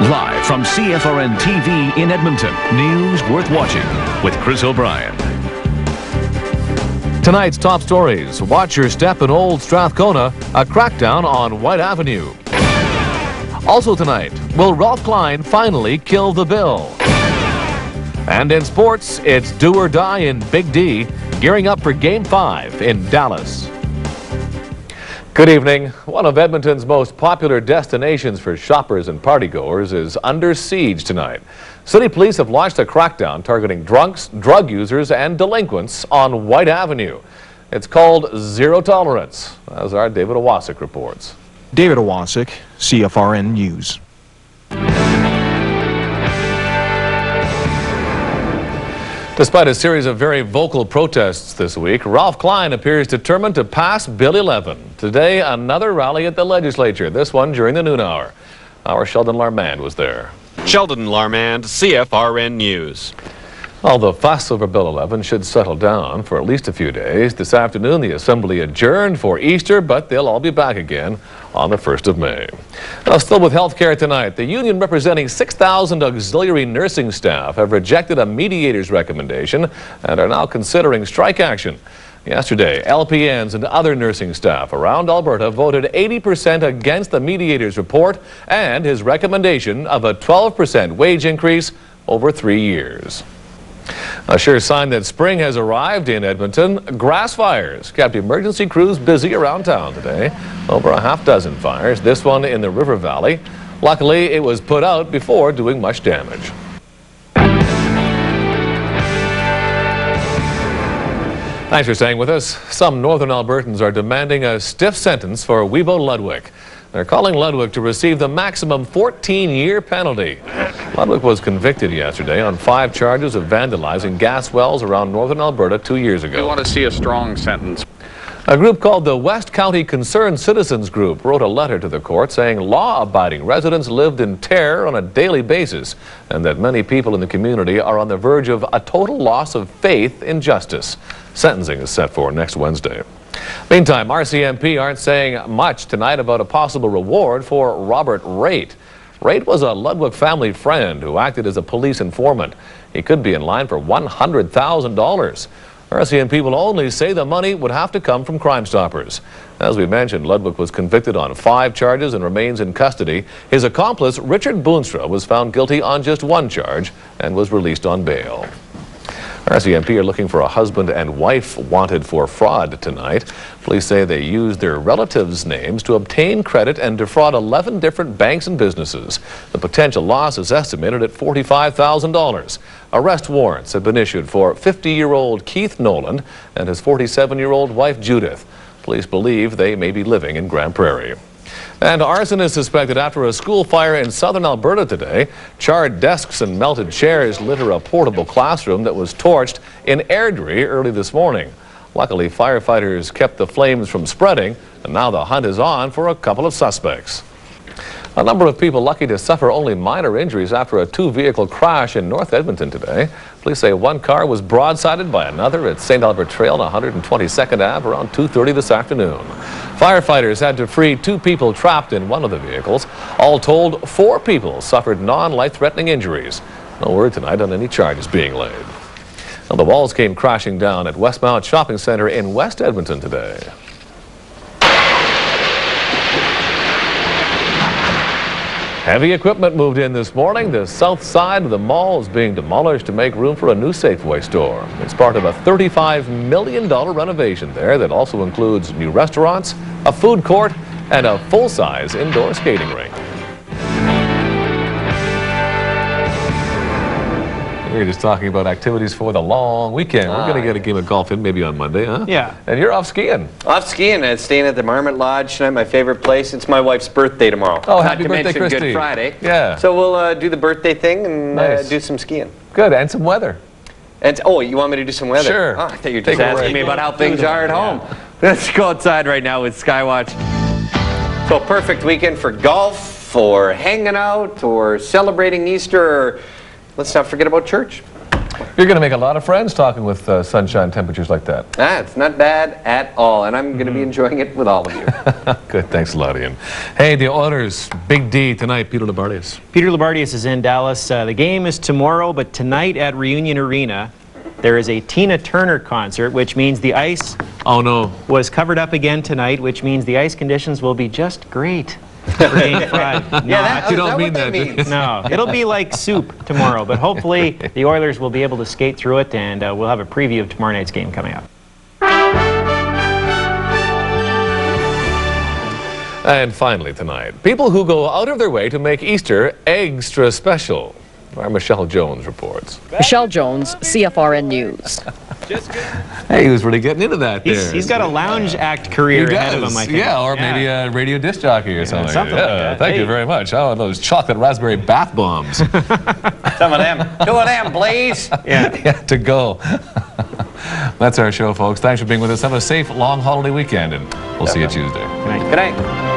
Live from CFRN TV in Edmonton, news worth watching with Chris OBrien. Tonight's top stories. Watch your step in Old Strathcona, a crackdown on White Avenue. Also tonight, will Ralph Klein finally kill the bill? And in sports, it's do or die in Big D, gearing up for Game 5 in Dallas. Good evening. One of Edmonton's most popular destinations for shoppers and partygoers is under siege tonight. City police have launched a crackdown targeting drunks, drug users, and delinquents on White Avenue. It's called Zero Tolerance, as our David Owasik reports. David Owasik, CFRN News. Despite a series of very vocal protests this week, Ralph Klein appears determined to pass Bill 11. Today, another rally at the legislature, this one during the noon hour. Our Sheldon Larmand was there. Sheldon Larmand, CFRN News. Well, the fuss over Bill 11 should settle down for at least a few days. This afternoon, the Assembly adjourned for Easter, but they'll all be back again on the 1st of May. Now, still with health care tonight, the union representing 6,000 auxiliary nursing staff have rejected a mediator's recommendation and are now considering strike action. Yesterday, LPNs and other nursing staff around Alberta voted 80% against the mediator's report and his recommendation of a 12% wage increase over 3 years. A sure sign that spring has arrived in Edmonton. Grass fires kept emergency crews busy around town today. Over a half dozen fires, this one in the River Valley. Luckily, it was put out before doing much damage. Thanks for staying with us. Some northern Albertans are demanding a stiff sentence for Weibo Ludwig. They're calling Ludwig to receive the maximum 14-year penalty. Ludwig was convicted yesterday on 5 charges of vandalizing gas wells around northern Alberta 2 years ago. We want to see a strong sentence. A group called the West County Concerned Citizens Group wrote a letter to the court saying law-abiding residents lived in terror on a daily basis and that many people in the community are on the verge of a total loss of faith in justice. Sentencing is set for next Wednesday. Meantime, RCMP aren't saying much tonight about a possible reward for Robert Raitt. Raitt was a Ludwig family friend who acted as a police informant. He could be in line for $100,000. RCMP will only say the money would have to come from Crime Stoppers. As we mentioned, Ludwig was convicted on 5 charges and remains in custody. His accomplice, Richard Boonstra, was found guilty on just 1 charge and was released on bail. RCMP are looking for a husband and wife wanted for fraud tonight. Police say they used their relatives' names to obtain credit and defraud 11 different banks and businesses. The potential loss is estimated at $45,000. Arrest warrants have been issued for 50-year-old Keith Noland and his 47-year-old wife Judith. Police believe they may be living in Grand Prairie. And arson is suspected after a school fire in southern Alberta today. Charred desks and melted chairs litter a portable classroom that was torched in Airdrie early this morning. Luckily, firefighters kept the flames from spreading, and now the hunt is on for a couple of suspects. A number of people lucky to suffer only minor injuries after a 2-vehicle crash in North Edmonton today. Police say 1 car was broadsided by another at St. Albert Trail on 122nd Ave around 2:30 this afternoon. Firefighters had to free 2 people trapped in one of the vehicles. All told, 4 people suffered non-life-threatening injuries. No word tonight on any charges being laid. Now, the walls came crashing down at Westmount Shopping Centre in West Edmonton today. Heavy equipment moved in this morning. The south side of the mall is being demolished to make room for a new Safeway store. It's part of a $35 million renovation there that also includes new restaurants, a food court, and a full-size indoor skating rink. We were just talking about activities for the long weekend. We're going to get a game of golf in maybe on Monday, huh? Yeah. And you're off skiing. Off skiing and staying at the Marmot Lodge tonight, my favorite place. It's my wife's birthday tomorrow. Oh, happy birthday, Not to mention Christy. Good Friday. Yeah. So we'll do the birthday thing and Nice. do some skiing. Good, and some weather. And oh, you want me to do some weather? Sure. Oh, I thought you were just Take a asking break. me about how things are at home. Let's go outside right now with Skywatch. So perfect weekend for golf, or hanging out, or celebrating Easter, or let's not forget about church. You're going to make a lot of friends talking with sunshine temperatures like that. It's not bad at all, and I'm going to be enjoying it with all of you. Good, thanks a lot, Ian. Hey, the Oilers, Big D tonight, Peter Labardius. Peter Labardius is in Dallas. The game is tomorrow, but tonight at Reunion Arena, there is a Tina Turner concert, which means the ice was covered up again tonight, which means the ice conditions will be just great. For Game 5. Yeah, you don't mean that. No, it'll be like soup tomorrow, but hopefully the Oilers will be able to skate through it, and we'll have a preview of tomorrow night's game coming up. And finally tonight, people who go out of their way to make Easter extra special. Our Michelle Jones reports. Michelle Jones, CFRN News. Hey, he was really getting into that there. He's got a lounge act career ahead of him, I think. Yeah, or maybe a radio disc jockey or something. Something like that. Thank you very much. Oh, those chocolate raspberry bath bombs. Some of them. 2 of them, please. Yeah, to go. That's our show, folks. Thanks for being with us. Have a safe, long holiday weekend, and we'll see you Tuesday. Good night. Good night.